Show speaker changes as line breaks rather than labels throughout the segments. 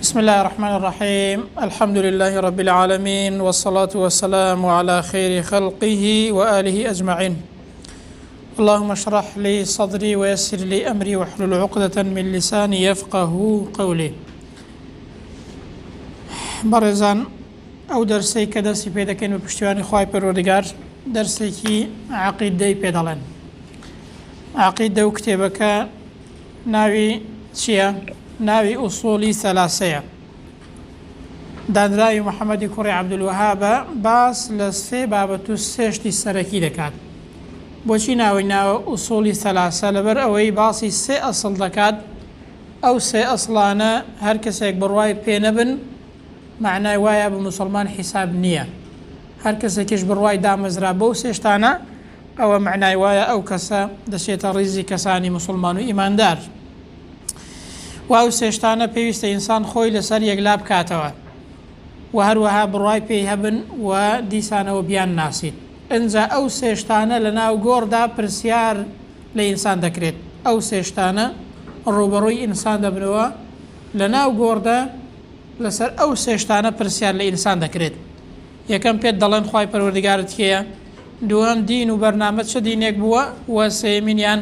بسم الله الرحمن الرحيم الحمد لله رب العالمين والصلاة والسلام على خير خلقه وآله أجمعين اللهم اشرح لي صدري ويسر لي أمري واحلل عقدة من لساني يفقه قولي برزان أو درسي كدرسي بيدا كين بپشتیوانی خواهی پروردگار درسي كي عقيدة بيدالن عقيدة وكتابك ناوي چيا ناوي أصولي ثلاثة دانراي محمد كوري عبد الوهاب باس لسفي بابتو سيشتي السركي دكات بوشي ناوي أصولي ثلاثة لبر أوي باسي سي أصل دكات أو سي أصلانا هر كسيك برواي بينبن معنى وايا بمسلمان حساب نية هر كسيكش برواي دامزرا بو سيشتانا أو معنى وايا أو كسا دشيت ريزي كساني مسلمان وإيمان دار واو سێشتانە پێویستە ئینسان خۆی لەسەر یەکلا بکاتەوە و هەروەها بڕوای پێی هەبن و دیسانەوە بیان ناسیت ئەنجا ئەو سێشتانە لە ناو گۆڕدا پرسیار لە ئینسان دەکرێت ئەو سێشتانە ڕوبەڕووی ئینسان دەبنەوە لە ناو گۆڕدا لەسەر ئەو سێشتانە پرسیار لە ئینسان دەکرێت یەکەم پێت دەڵێن خوای پەروەردگارت کێیە دووەم دین و بەرنامە چه دینێک بووە و سێمینیان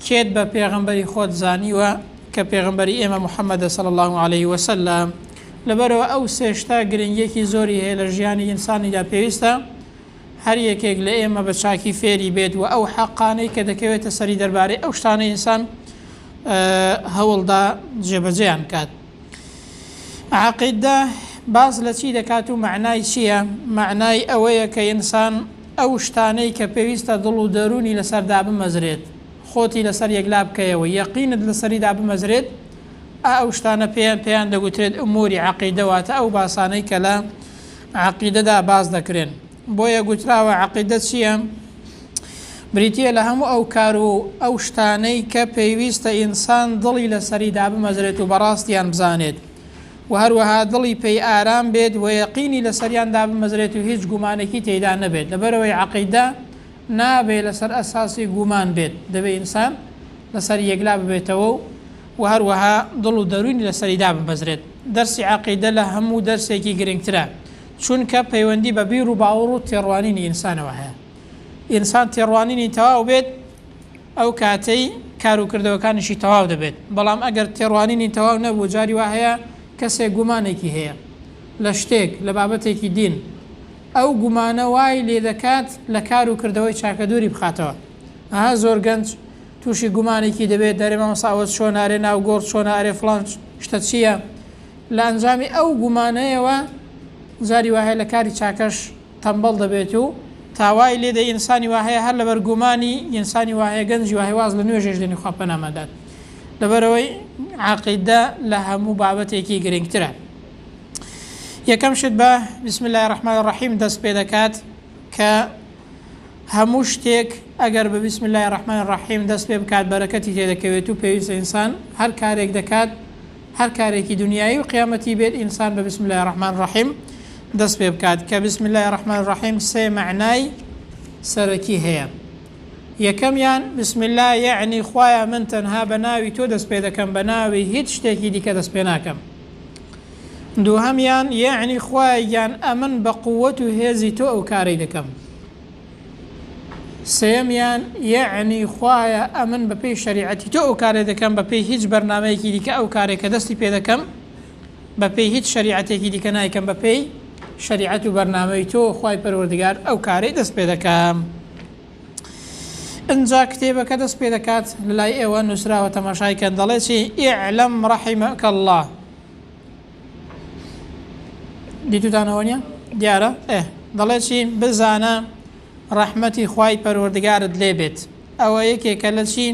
کێت بە پێغەمبەری خۆت زانیوە كبيغمبري إمام محمد صلى الله عليه وسلم لبرو أو سيشتا گرنگيكي زوري هي لجياني إنساني دا بيوستا هر يكيك لإما بچاكي فيري بيت و أو حقاني كدكويت سري درباري أو شتاني إنسان هول دا جبجيان كات عقيدة باز لچي دكاتو معناي شيا معناي أويا كإنسان أو شتاني كبيوستا ضلو دروني لسر داب مزريت خۆتی لەسەر یەکلا بکەیەوە یەقینت لەسەریدا بمەزرێت ئەو شتانە پێیان دەگوترێت ئوموری عەقیدەواتە ئەو باسانەی کە لە عەقیدەدا باز دەکرێن بۆیە گوتراوە عەقیدە چییە بریتیە لە هەموو ئەو کار و ئەو شتانەی کە پێویستە ئینسان دڵی لەسەریدا بمەزرێت و بەڕاستیان بزانێت و هەروەها دڵی پێی ئارام بێت و یەقینی لەسەریاندا بمەزرێت و هیچ گومانێکی تێیدا نەبێت لەبەرەوەی عەقیدە نابێ لەسەر ئەساسی گومان بێت دەبێت ئینسان لەسەر یەکلا ببێتەوە و هەروەها دڵ و دەرونی لەسەریدا ببەزرێت دەرسی عەقیدە لە هەموو دەرسێکی گرنگترە چونکە پەیوەندی بە بیر و باوەڕ و تێڕوانینی ئینسانەوە هەیە ئینسان تێڕوانینی تەواو بێت ئەو کاتەی کار و کردەوەکانیشی تەواو دەبێت بەڵام ئەگەر تێڕوانینی تەواو نەبوو جاری وا هەیە کەسێک گومانێکی هەیە لە شتێک لە بابەتێکی دین ئەو گومانە وای لێ دەکات لە کار و کردەوەی چاکەدوری بخاتەوە ئەها زۆر گەنج تووشی گومانێکی دەبێت دەرێ مامۆستاوەت چۆن نارێ ناو گۆڕ چۆن ئارێ فڵان شتە چییە لە ئەنجامی ئەو گومانەیەوە زاری وهەیە لە کاری چاکەش تەمبەڵ دەبێت و تاوای لێدە ئینسانی وهەیە هەر لەبەر گومانی ئینسانی وهەیە گەنجی وهەیە واز لە نوێژێش دێنی خوا پەنامەدات لەبەرەوەی عەقیدە لە هەموو بابەتێکی گرنگترە یەکەم شت بە بسم الله الرحمن الرحیم دەست پێ دەکات کە هەموو شتێک ئەگەر بە بسم الله الرحمن الرحیم دەست پێ بکات بەرەکەتی تێدەکەوێت و پێویستە ئینسان هەر کارێک دەکات هەر کارێکی دنیایی و قیامەتی بێت ئینسان بە بسم الله الرحمن الرحیم دەست پێ بکات کە بسم الله الرحمن الرحیم سێ معنای سەرەکی هەیە یەکەمیان بسم الله یعنی خوایە من تەنها بە ناوی تۆ دەست پێ دەکەم بە ناوی هیچ شتێکی دیکە دەست پێ ناکەم دووهەمیان یعنی خوایان ئەمن بە قووەت و هێزی تۆ ئەو کارەی دەکەم سێمیان یعنی خوایە ئەمن بە پێی شەریعەتی تۆ ئەو کارێ دەکەم بە پێی هیچ بەرنامەیەکی دیکە ئەو کارێکە دەستی پێ دەکەم بە پێی هیچ شەریعەتێکی دیکە نایکەم بە پێی شەریعەت و بەرنامەی تۆ خوای پەروەردگار ئەو کارەی دەست پێ دەکەم ئەنجا کتێبەکە دەست پێ دەکات لەلای ئێوە نووسراوە تەماشایکەن دەڵێ چی ئیعلەم ڕەحیمەکە الله دیتوتانەوە نیە دیارە دەڵێ چی بزانە ڕەحمەتی خوای پەروەردگارت لێ بێت ئەوە یەکێکە لە چی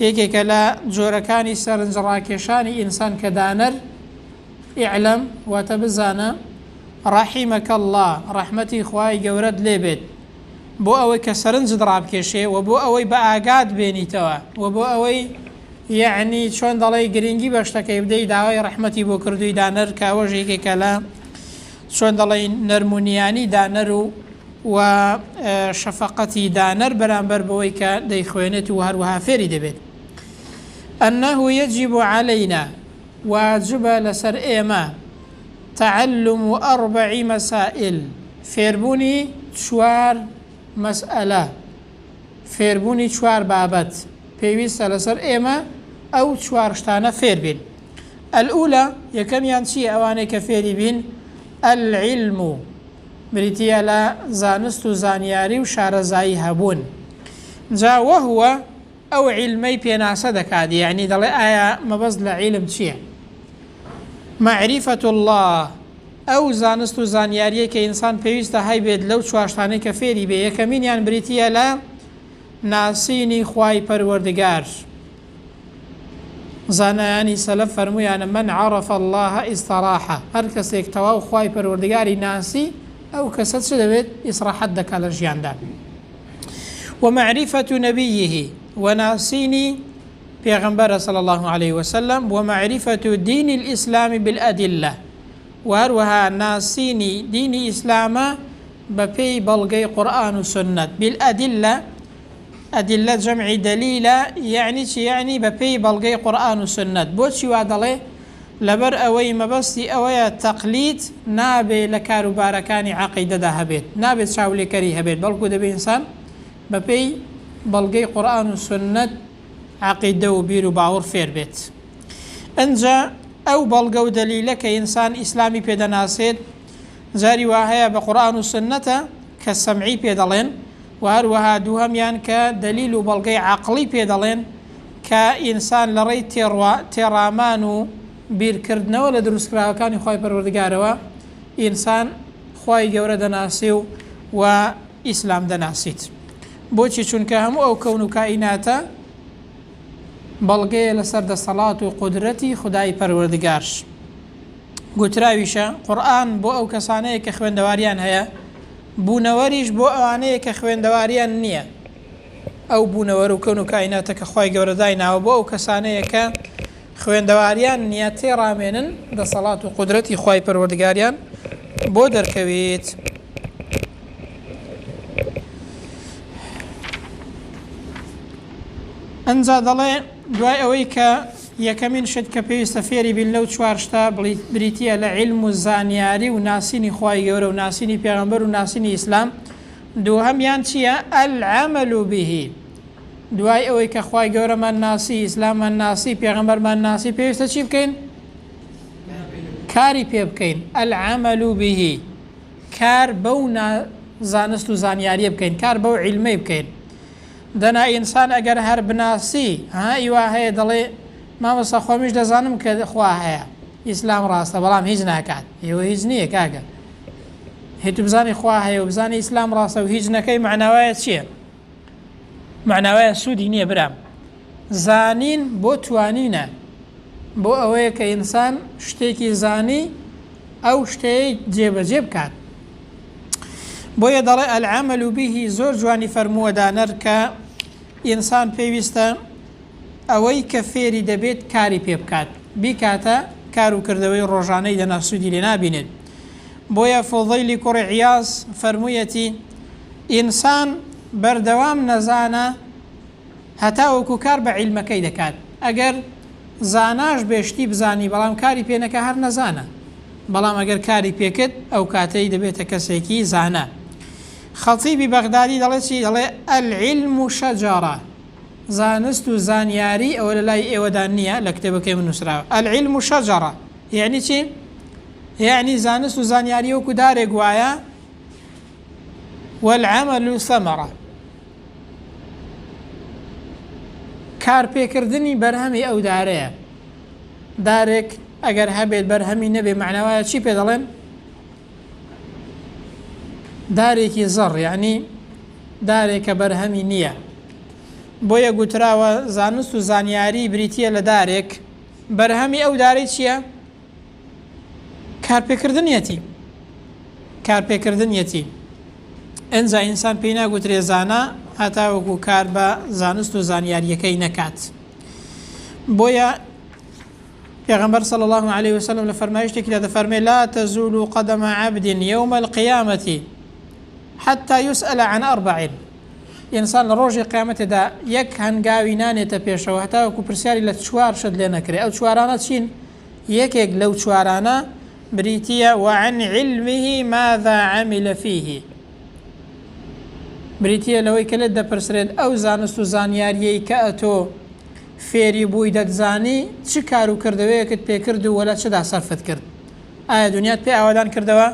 یەکێکە لە جۆرەکانی سەرنجڕاکێشانی ئینسان کە دانەر ئیعلەم واتە بزانە ڕەحیمەکە الله ڕەحمەتی خوای گەورەت لێ بێت بۆ ئەوەی کە سەرنجت ڕابکێشێ و بۆ ئەوەی بە ئاگات بێنیتەوە و بۆ ئەوەی یعنی چۆن دەڵێ گرنگی بە شتەکەی بدەی داوای ڕەحمەتی بۆ کردووی دانەر کە ئەوەش یەکێکە لە چۆن دەڵێ نەرمونیانی دانەر و شەفەقەتی دانەر بەرامبەر بەوەی کە دەیخوێنێت و هەروەها فێری دەبێت ئەنەه یەجیب عەلەینا واجبە لەسەر ئێمە تعلم 4 مسائل فێربوونی 4 مەسئلە فێربوونی 4 بابەت پێویستە لەسەر ئێمە ئەو 4 شتانە فێر بین. الأولى یەکەمیان چیە ئەوانەی کە فێری بین؟ العلم بریتیە لە زانست و زانیاری و شارەزایی هەبوون. جا وهوە ئەو علمەی پێناسە دەکات، یعنی دەڵێ ئایا مەبەست لە علم چییە؟ معرفة الله ئەو زانست و زانیاریە کە ئینسان پێویستە هەیبێت لەو 4 شتانەی کە فێری بێ. یەکەمینیان بریتیە لە ناسینی خوای پەروەردگار. زانایانی سەلەف فەرموویانە من عرف الله استراحە، هەر کەسێک تەواو خوای پەروەردگاری ناسی ئەو کەسە چ دەبێت؟ ئیسراحەت دەکات لە ژیاندا. ومعرفة نبيه وناسيني پیغمبر صلى الله عليه وسلم ومعرفة دين الإسلام بالأدلة وهروها ناسيني دين إسلام بپی بلغي قرآن وسنة بالأدلة. أدلة جمع دليلة يعني چی؟ يعني بپی بلغي قرآن وسنة. بۆچی وا دەڵێ؟ لەبەر ئەوەی مەبەستی ئەوەیە تەقلید نابێ لە کاروبارەکانی عەقیدەدا هەبێت، نابێت چاولێکەری هەبێت، بەڵکو دەبێ ئینسان بەپی بەڵگەی قورآن و سنت عەقیدە و بیر و باوەڕ فێر بێت. ئەنجا ئەو بەڵگە و دەلیلە کە ئینسان ئیسلامی پێدەناسێت جاری وا هەیە بە قورآن و سنەتە کە سەمعی پێ دەڵێن، و هەروەها دووهەمیان کە دەلیل و بەڵگەی عەقڵی پێ دەڵێن کە ئینسان لە ڕێی تێڕامان و بیرکردنەوە لە دروستکراوەکانی خوای پەروەردگارەوە ئینسان خوای گەورە دەناسی و ئیسلام دەناسیت. بۆچی؟ چونکە هەموو ئەو کەون و کائیناتە بەڵگەیە لەسەر دەسەڵات و قودرەتی خودای پەروەردگار. گوتراویشە قورئان بۆ ئەو کەسانەیە کە خوێندەواریان هەیە، بوونەوەریش بۆ ئەوانەیە کە خوێندەواریان نییە. ئەو بوونەوەر و کەون و کائیناتە کە خوای گەورە دایناوە بۆ ئەو کەسانەیە کە خوێندەواریان نییە تێڕامێنن دەسەڵات و قودرەتی خوای پەروەردگاریان بۆ دەرکەوێت. ئەنجا دەڵێ دوای ئەوەی کە یەکەمین شت کە پێویستە فێری بین لەو 4 شتا بریتیە لە علم و زانیاری و ناسینی خوای گەورە و ناسینی پێغەمبەر و ناسینی ئیسلام. دووهەمیان چییە؟ العمل به. دوای ئەوەی کە خوای گەورەمان ناسی، ئیسلاممان ناسی، پێغەمبەرمان ناسی، پێویستە چی بکەین؟ کاری پێ بکەین. العمل به، کار بەو زانست و زانیاریە بکەین، کار بەو علمەی بکەین. دەنا ئینسان ئەگەر هەر بناسی ئیوا هەیە دەڵێ مامۆستا خۆمیش دەزانم کە خوا هەیە، ئیسلام ڕاستە، بەڵام هیچ ناکات. ئێوە هیچ نییە کاگە، هێتو بزانی خوا هەیە و بزانی ئیسلام ڕاستە و هیچ نەکەی، معناوایە چییە؟ معناوایە سوودی نییە برام. زانین بۆ توانینە، بۆ ئەوەیە کە ئینسان شتێکی زانی ئەو شتەیە جێبەجێ بکات. بۆیە دەڵێ العمل به زۆر جوانی فەرمووەدانەر کە ئینسان پێویستە ئەوەی کە فێری دەبێت کاری پێ بکات، بیکاتە کار و کردەوەی ڕۆژانەی دەنا سوودی لێ نابینێت. بۆیە فوضەیلی کوڕی عیاز فەرموویەتی ئینسان بەردەوام نەزانە هەتا وەکو کار بە عیلمەکەی دەکات. ئەگەر زاناش بێشتی بزانی بەڵام کاری پێ نەکا هەر نەزانە، بەڵام ئەگەر کاری پێکرد ئەو کاتەی دەبێتە کەسێکی زانە. خەتیبی بەغدادی دەڵێ چی؟ دەڵێ العلم شەجەرە. زانست و زانیاری ئەوە لە لای ئێوەدا نییە، لە کتێبەکەی من نووسراوە. العلم شەجەرە یعنی چی؟ یعنی زانست و زانیاری وەکو دارێک وایە، والعمل ثمرة. کار پێکردنی بەرهەمی ئەو دارەیە. دارێک ئەگەر هەبێت بەرهەمی نەبێ، معناوایە چی پێ دەڵێن؟ دارێکی زەڕ، یعنی دارێکە بەرهەمی نییە. بۆیە گوتراوە زانست و زانیاری بریتیە لە دارێک، بەرهەمی ئەو دارەی چییە؟ کارپێکردنیەتی. کارپێکردنیەتی. ئەنجا ئینسان پێی ناگوترێ زانا هەتا وەکو کار بە زانست و زانیاریەکەی نەکات. بۆیە پێغەمبەر صلی الله عليه وسلم لە فەرمایشتێکیدا دەفەرمێ لا تزول قدم عبد يوم القيامة حتى يسأل عن 4. ئینسان لە ڕۆژی قیامەتێدا یەک هەنگاوی نانێتە پێشەوە هەتا وەکو پرسیاری لە 4 شت لێ نەکرێ. ئەو 4 چین؟ یەکێک لەو چوارانە بریتیە وعن علمه ماذا عمل فيه بریتیە لەوەی کە لێت دەپرسرێت ئەو زانست و زانیاریەی کە ئەتۆ فێری بووی دەتزانی چ کار و کردەوەیەکت پێکرد و وەلا چدا سەرفت کرد ئایا دنیات پێ ئاوادان کردەوە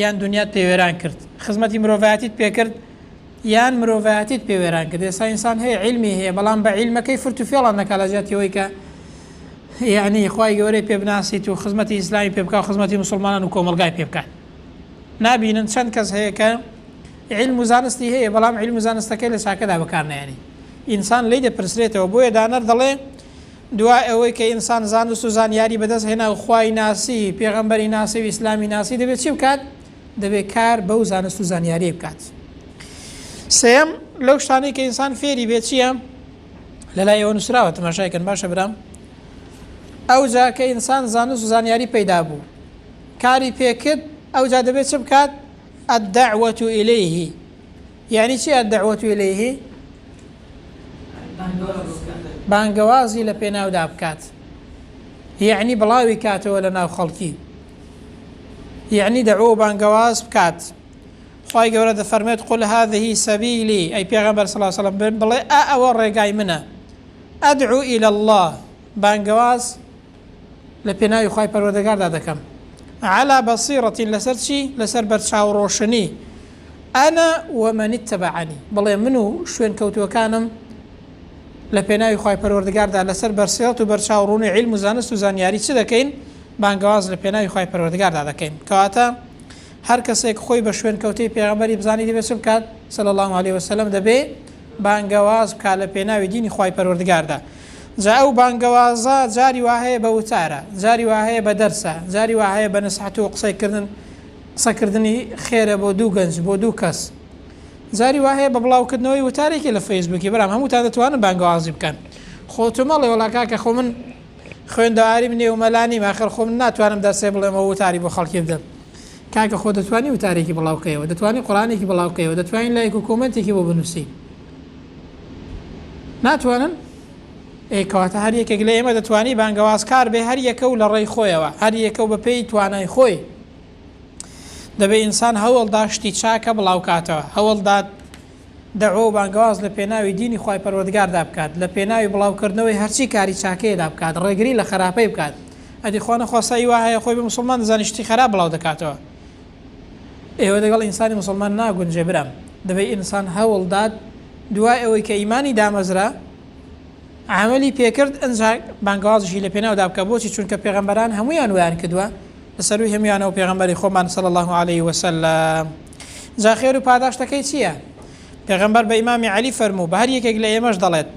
یان دنیات پێوێران کرد خزمەتی مرۆڤایەتیت پێکرد یان مرۆڤایەتیت پێوێران کرد ئێستا ئینسان هەیە علمی هەیە بەڵام بە عیلمەکەی فرت و فێڵان نەکا لە جیاتیەوەی کە یعنی خوای گەورەی پێ بناسیت و خزمەتی ئیسلامی پێ بکات و خزمەتی مسلمانان و کۆمەلگای پێ بکات نابینن چەند کەس هەیە کە علم و زانستی هەیە بەڵام علم و زانستەکەی لە چاکەدا بەکار نایێنی ئینسان لی دەپرسرێتەوە بۆیە دانەر دەڵێ دوای ئەوەی کە ئینسان زانست و زانیاری بەدەست هێنا و خوای ناسی پێغەمبەری ناسی و ئیسلامی ناسی دەبێت چی بکات دەبێت کار بەو زانست و زانیاری بکات سێم لەو شتانەی کە ئینسان فێری بێت چییە لەلای ئەوە نووسراوە تەماشایکەن باشە برام ئەوجا کە ئینسان زانست و زانیاری پەیدا بوو کاری پێکرد ئەوجا دەبێت چ بکات الدعوة إليه يعني چی الدعوة إليه بانگەوازی لە پێناودا بکات یعنی بڵاوی کاتەوە لە ناو خەڵکی یعنی دەعوە بانگەواز بکات خوای گەورە دەفەرمێت قل هذه سبيلي ئەی پێغەمبەر صلی الله عليه وسلم بڵێ ئەوە ڕێگای منە ئەدعو إلى الله بانگەواز لە پێناوی خوای پەروەردگاردا دەکەم على بصيرة لسر شي لسر برشاو روشني أنا ومن اتبعني بلي منو شوين كوتو كانم لبناوي خواهي پروردگار دا لسر برسيرة برشاو روني علم وزانست وزانياري چه دكين بانگواز لبناوي خواهي پروردگار دا دكين كواتا هر کسيك خوي بشوين كوتي پیغمبري بزاني دي بسم كات صلى الله عليه وسلم دا بي بانگواز بكا لبناوي ديني خواهي پروردگار دا جاء بانگوازا جاری وهەیە بە وتارە جاری وهەیە بە دەرسە جاری وهەیە بە نەسیحەت و قسەکردنی خێرە بۆ دوو گەنج بۆ دوو کەس جاری وهەیە بە بڵاوکردنەوەی وتارێکی لە فەیسبووکی بەرام هەمووتان دەتوانن بانگوازی بکەن خۆتو مەڵێ وەڵا کاکە خۆ من خوێندەواری منێ و مەلانی ماخر خۆ من ناتوانم دەرسێ بڵێمە وتاری بۆ خەڵکی بدەم کاکە خۆ دەتوانی وتارێکی بڵاوکەیەوە دەتوانی قورئانێکی بڵاوکەیەوە دەتوانین لایک و کۆمنتێکی بۆ بنووسی ناتوانن کەواتە هەر یەکێک لە ئێمە دەتوانی بانگەوازکار بێ هەر یەکە و لە ڕێی خۆیەوە هەر یەکە و بە پێی توانای خۆی دەبێت ئینسان هەوڵدا شتی چاکە بڵاوکاتەوە هەوڵدات دەعوە و بانگەواز لە پێناوی دینی خوای پەروەردگاردا بکات لە پێناوی بڵاوکردنەوەی هەرچی کاری چاکەیەدا بکات ڕێگری لە خراپەی بکات ئەدی خۆ نەخواسایی وایە خۆی بە مسلمان دەزانی شتی خراپ بڵاو دەکاتەوە ئێوە دەگەڵ ئینسانی مسلمان ناگونجێ برام دەبێت ئینسان هەوڵدات دوای ئەوەی کە ئیمانی دامەزرا عملی پێکرد ئەنجا بانگوازشی لە پێناودا بکە بۆچی چونکە پێغەمبەران هەمویان ویان کردووە لەسەروی هەمویانەوە پێغەمبەری خۆمان صلی الله عليه وسلم جا خێر و پاداشتەکەی چییە پێغەمبەر بە ئیمامی عەلی فەرموو بە هەر یەکێک لە ئێمەش دەڵێت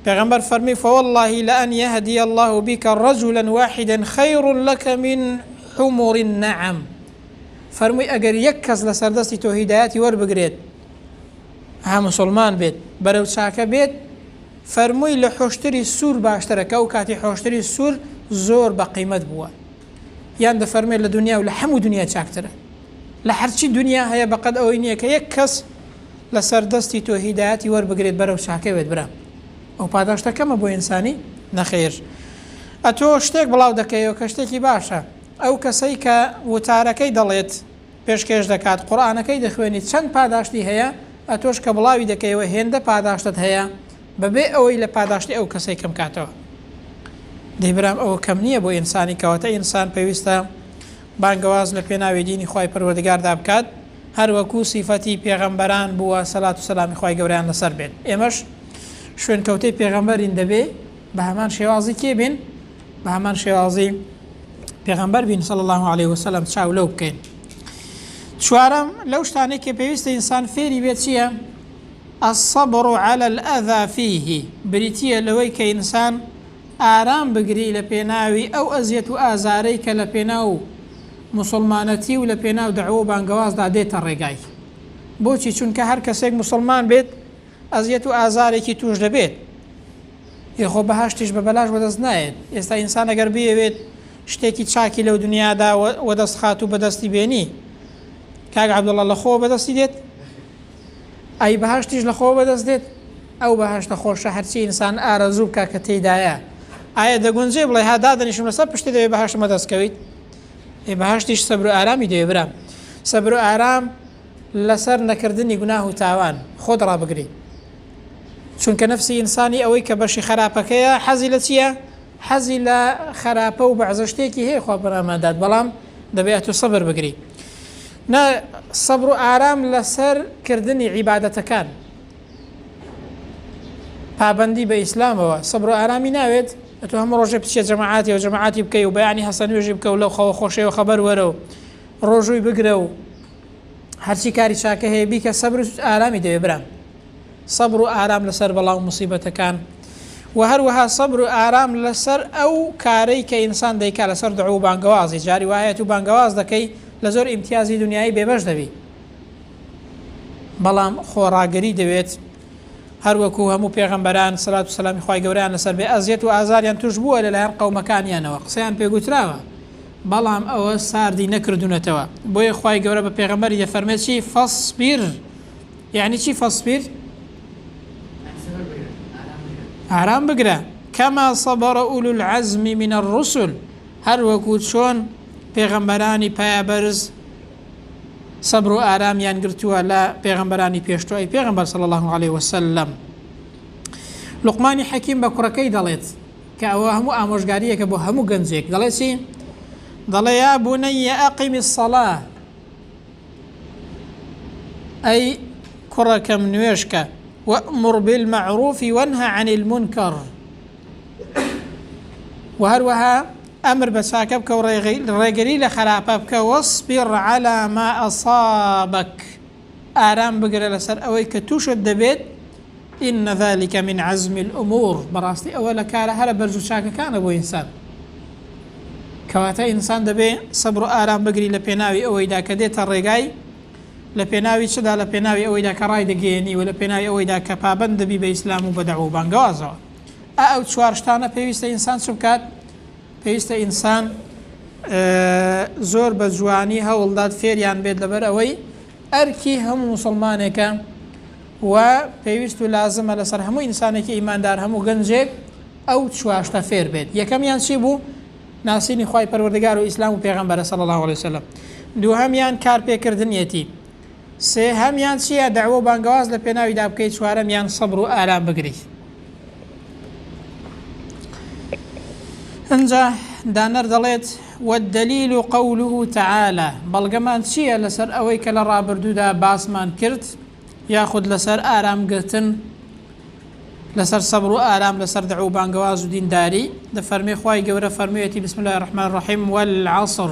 پێغەمبەر فەرمی فوالله لأن يهدي الله بك رجلا واحدا خير لك من حمر النعم فەرمووی ئەگەر یەک کەس لە سەردەستی تۆ هیدایەتی وەربگرێت ها مسلمان بێت بەرەو چاکە بێت فەرمووی لە حۆشتری سوور باشترەکە و کاتی حۆشتری سوور زۆر بە قیمەت بووە یان دەفەرمێت لە دنیا و لە هەموو دنیا چاکترە لە هەرچی دنیا هەیە بەقەد ئەوەی نییە کە یەک کەس لە سەردەستی تۆ هیدایەتی وەربگرێت بەرەو چاکە بێت برا ئەو پاداشتەکەمە بۆ ئینسانی نەخێر ئەتۆ شتێک بڵاو دەکەیەوە کە شتێکی باشە ئەو کەسەی کە وتارەکەی دەڵێت پێشکەش دەکات قورئانەکەی دەخوێنیت چەند پاداشتی هەیە ئەتۆش کە بڵاوی دەکەیەوە هێندە پاداشتت هەیە بەبێ ئەوەی لە پاداشتی ئەو کەسەی کەم کاتەوە دەیبرام ئەوە کەم نییە بۆ ئینسانی کەواتە ئینسان پێویستە بانگەواز لە پێناوی دینی خوای پەروەردگاردا بکات هەروەکو سیفەتی پێغەمبەران بووە سەلات و سەلامی خوای گەورەیان لەسەر بێت ئێمەش شوێن کەوتەی پێغەمبەرین دەبێ بە هەمان شێوازی کێ بین بە هەمان شێوازی پێغەمبەر بین صلی الله عليه وسلم چاو لەو بکەین چوارەم لەو شتانەی کە پێویستە ئینسان فێری بێت چییە الصبر على الأذى فيه بريتيا لوي كإنسان آرام بقري لبيناوي أو أزيت آزاري كلبيناو مسلمانتي ولبيناو دعوة بانقواز دا ديت الرقاي بوشي چونك هر كسيك مسلمان بيت أزيت آزاري كي توش دبيت يخو بهاشتش ببلاش ودست نايد يستا إنسان اگر بيت شتێکی چاکی لەو دنیادا وەدەست خات و بەدەستی بێنی کاک عەبدوڵڵا لە خۆ بەدەستی دێت ئەی بەهاشتیش لە خۆ بەدەست دێت ئەو بەهاشتە خۆشە هەرچی ئینسان ئارەزوو بکە کە تێیدایە ئایا دەگونجێ بڵێ ها دادەنیشم لەسەر پشتی دەوێ بەهاشتمە دەستکەویت بەهاشتیش سەبر و ئارامی دەوێ برام سەبر و ئارام لەسەر نەکردنی گوناه و تاوان خۆت ڕابگری چونکە نەفسی ئینسانی ئەوەی کە بەشی خراپەکەیە حەزی لە چییە؟ حەزی لە خراپە و بەعزە شتێکی هەیە خوا بەرامادات بەڵام دەبێت و سەبر بگری سەبر و ئارام لەسەر کردنی عیبادەتەکان پابندی بە ئیسلامەوە سەبر و ئارامی ناوێت ئەتۆ هەموو ڕۆژێ بچێت جەماعاتی و جەماعاتی بکەی و بەیانی هەسەن نوێژی بکە و لەو خەوە خۆشەوە خەبەر وەرە و ڕۆژووی بگرە و هەرچی کاری چاکە هەیە بیکە سەبر و ئارامی دەوێ برام سەبر و ئارام لەسەر بەڵاو موسیبەتەکان و هەروەها سەبر و ئارام لەسەر ئەو کارەی کە ئینسان دەیکا لەسەر دعو و بانگەوازی جاری وایەت و بانگەواز دەکەی لە زۆر ئیمتیازی دنیایی بێبەش دەبی بەڵام خۆڕاگەری دەوێت هەروەکو هەموو پێغەمبەران سەلات و سەلامی خوای گەورەیان لەسەر بێ ئەزیەت و ئازاریان توش بووە لەلایەن قەومەکانیانەوە قسەیان پێگوتراوە بەڵام ئەوە ساردی نەکردوونەتەوە بۆیە خوای گەورە بە پێغەمبەری دەفەرمێت چی فەصبر یعنی چی فەصبر ئارام بگرە کەما صەبەرە ئولو العەزم من الرسل هەروەکو چۆن پێغەمبەرانی پایابەرز سەبر و ئارامیان گرتووە لە پێغەمبەرانی پێشتووی پێغەمبەر صلی الله عليه وسلم لوقمانی حەکیم بە کوڕەکەی دەڵێت کە ئەوە هەموو ئامۆژگاریەکە بۆ هەموو گەنجێک دەڵێ چی دەڵێ یا بونەیە ئەقیمی الصەلاة ئەی کوڕەکەم نوێژکە وأمر بالمعروف وانهى عن المنكر وهروها أمر بساكە بکە و ڕێگەری لە خراپە بکە واصبر على ما أصابك ئارام بگرە لەسەر ئەوەی کە تووشت دەبێت إن ذلك من عزم الأمور بەڕاستی ئەوە لە کارە هەرە بەرز و چاکەکانە بۆ ئینسان کەواتە ئینسان دەبێ سەبر و ئارام بگری لە پێناوی ئەوەیدا کە دێتە ڕێگای لە پێناوی چدا لە پێناوی ئەوەیدا کە ڕای دەگەێنی و لە پێناوی ئەوەیدا کە پابەند دەبی بە ئیسلام و بە دەعوە و بانگەوازەوە ئەو چوار شتانە پێویستە ئینسان چ بکات پێویستە ئینسان زۆر بە جوانی هەوڵدات فێریان بێت لەبەر ئەوەی ئەرکی هەموو موسڵمانێکە و پێویست و لازمە لەسەر هەموو ئینسانێکی ئیماندار هەموو گەنجێک ئەو چواشتە فێر بێت یەکەمیان چی بوو ناسینی خوای پەروەردگار و ئیسلام و پێغەمبەرە صلی الله عليه وسلم دووهەمیان کارپێکردنیەتی سێهەمیان چییە دەعوە و بانگەواز لە پێناویدا بکەیت چوارەمیان سەبر و ئارام بگری ئەنجا دانەر دەڵێت والدليل قوله تعالى بەڵگەمان چییە لەسەر ئەوەی کە لە ڕابردوودا باسمان کرد یاخود لەسەر ئارامگرتن لەسەر سەبر و ئارام لەسەر دەعوە و بانگەواز و دینداری دەفەرمێ خوای گەورە فەرموویەتی بسم الله الرحمن الرحیم والعصر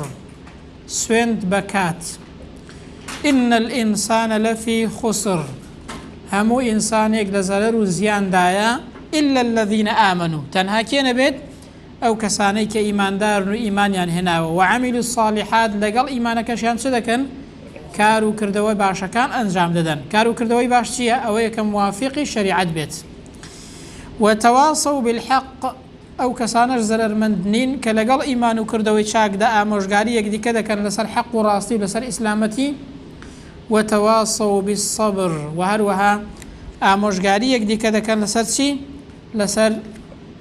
سوێند بەکات إن الإنسان لفي خسر هەموو ئینسانێک لە زەرەر و زیاندایە إلا الذين آمنوا تەنها کێنە بێت ئەو کەسانەی کە ئیماندارن و ئیمانیان هێناوە وعملوا الصالحات لەگەڵ ئیمانەکەشیان چ دەکەن کار و کردەوەی باشەکان ئەنجام دەدەن کار و کردەوەی باش چییە ئەوەیە کە موافقی شەریعەت بێت وتواصوا بالحق ئەو کەسانەش زەرەرمەند نین کە لەگەڵ ئیمان و کردەوەی چاکدا ئامۆژگاری یەکدیکە دەکەن لەسەر حەق و ڕاستی و لەسەر ئیسلامەتی وتواصوا بالصبر وهروها ئامۆژگاری یەکدیکە دەکەن لەسەر چی لەسەر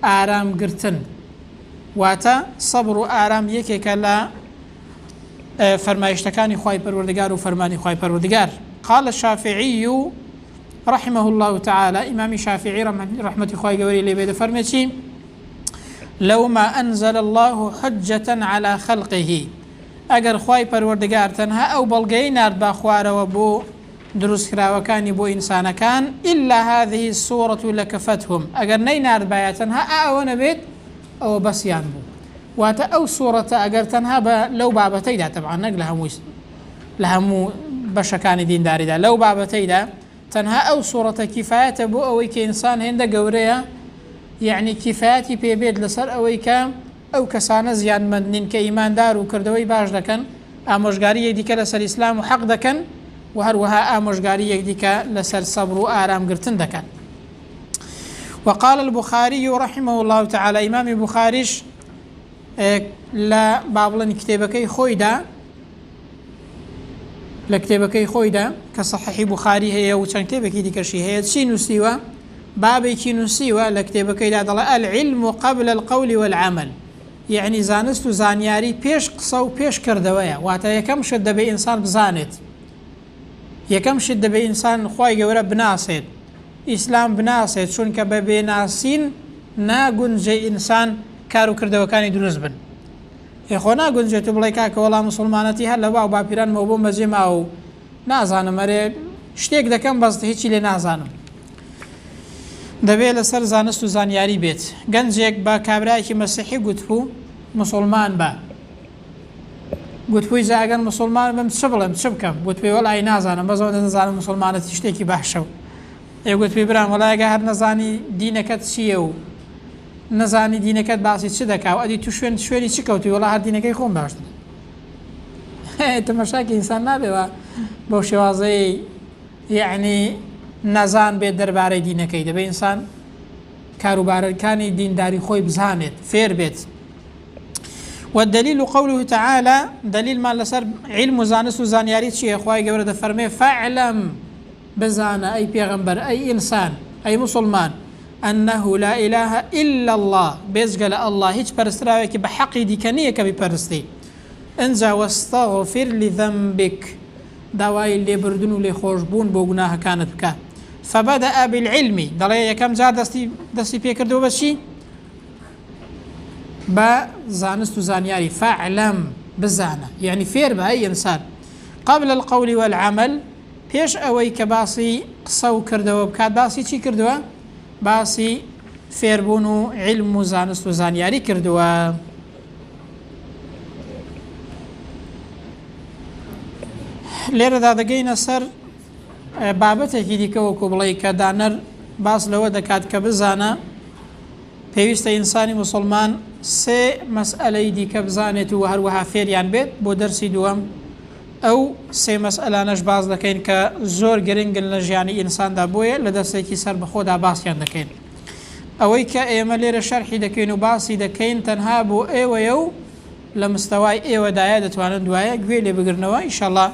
ئارامگرتن واتە سەبر و ئارام یەکێکە لە فەرمایشتەکانی خوای پەروەردگار و فەرمانی خوای پەروەردگار قال الشافعي رحمه الله تعالى إمام شافعي رحمة خوای گەورەی لێ بێ دەفەرمێ چی لو ما أنزل الله حجة على خلقه ئەگەر خوای پەروەردگار تەنها ئەو بەڵگەی نارد با خوارەوە بۆ دروستکراوەکانی بۆ ئینسانەکان إلا هذه السورة لكفتهم ئەگەر نەینارد باە تەنها ئەوە نەبێت ئەوە بەسییان بوو واتە ئەو سوورەتە ئەگەر تەنها بە لەو بابەتەیدا تەبعان نەک لە هەموو بەشەکانی دینداریدا لەو بابەتەیدا تەنها ئەو سوورەتە کیفایەتە بۆ ئەوەی کە ئینسان هێندە گەورەیە یعنی کیفایەتی پێبێت لەسەر ئەوەی کە ئەو کەسانە زیانمەند نین کە ئیماندار و کردەوەی باش دەکەن ئامۆژگاری یەکدیکە لەسەر ئیسلام و حەق دەکەن و هەروەها ئامۆژگاری یەکدیکە لەسەر سەبر و ئارامگرتن دەکەن وقال البخاري رحمه الله تعالى إمام بخاريش لا بابلن كتابكي خويدا لكتابكي خويدا كصحيح بخاري هي وشان كتابكي ديكشي هي شي نسيوا بابێکی نووسیوە لە کتێبەکەیدا دەڵێ العلم قبل القول والعمل، یعنی زانست و زانیاری پێش قسە و پێش کردەوەیە. واتە یەکەم شت دەبێ ئینسان بزانێت، یەکەم شت دەبێ ئینسان خوای گەورە بناسێت، ئیسلام بناسێت، چونکە بە بێناسین ناگونجێ ئینسان کار و کردەوەکانی دروست بن. خۆ ناگونجێت و بڵێ کاکە وەڵام مسلمانەتی هەر لە باو باپیرانمەوە بۆ مەجێ ماوە و نازانم ئەرێ شتێک دەکەم بەست هیچی لێ نازانم. دەبێت لەسەر زانست و زانیاری بێت. گەنجێک بە کابرایەکی مەسیحی گوتبوو مسلمان بە، گوتبووی ئەگەر مسلمان بم چ بڵێم چ بکەم؟ گوتبووی وەڵای نازانم، بەزەوە دەزانم مسلمانەتی شتێکی باشە. و گوتبووی برام وەڵایگە هەر نەزانی دینەکەت چییە و نەزانی دینەکەت باسی چ دەکا و ئەدی تو شوێنی چی کەوتی؟ وەڵا هەر دینەکەی خۆم باشتر. تەماشاکە ئینسان نابێەوە بەو شێوازەی یعنی نەزان بێت دەربارەی دینەکەی. دەبێت ئینسان کاروبارەکانی دینداری خۆی بزانێت، فێر بێت. والدليل قوله تعالى، دليل ما لسر علم زانست و زانیاری چیە؟ خوای گەورە دەفەرمێ فاعلم، بزانە ئەی پێغەمبەر ئەی ئینسان ئەی مسلمان، أنه لا إله إلا الله، بێزگە لە الله هیچ پەرستراوێکی بە حەقی دیکە نییە کە بیپەرستی. ئەنجا واستغفر لذنبك، داوای لێبردن و لێخۆشبوون بۆ گوناهەکانت بکە. فبدأ بالعلم، دەڵێ یەکەم جار دەستی پێکردەوە بە چی؟ بە زانست و زانیاری. فاعلم، بزانە، یعنی فێر بە ئەی ئینسان. قبل القول والعمل، پێش ئەوەی کە باسی قسە و کردەوە بکات، باسی چی کردووە؟ باسی فێربوون و علم و زانست و زانیاری کردووە. لێرەدا دەگەینە سەر بابەتێکی دیکە وەکو بڵێ کە دانەر باس لەوە دەکات کە بزانە پێویستە ئینسانی مسلمان سێ مەسئلەی دیکە بزانێت و هەروەها فێریان بێت. بۆ دەرسی دووەم ئەو سێ مەسئلانەش باز دەکەین کە زۆر گرنگن لە ژیانی ئینساندا، بۆیە لە دەستێکی سەر بەخۆدا باسییان دەکەین. ئەوەی کە ئێمە لێرە شەرحی دەکەین و باسی دەکەین تەنها بۆ ئێوەیە و لە مستەوای ئێوەدایە دەتوانن دوایە گوێ لێ بگرنەوە، ئینشاءڵڵا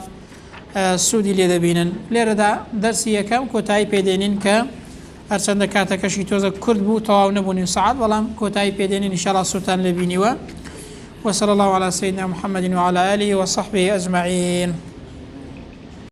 سوودی لێ دەبینن. لێرەدا دەرسی یەکەم کۆتایی پێدێنین کە هەرچەندە کاتەکەشی تۆزە کورد بوو تەواو نەبوونی سەعات، بەڵام کۆتایی پێدێنین ئینشاءڵڵا سوودتان لێ بینیوە. وصلى الله على سيدنا محمد وعلى آله وصحبه أجمعين.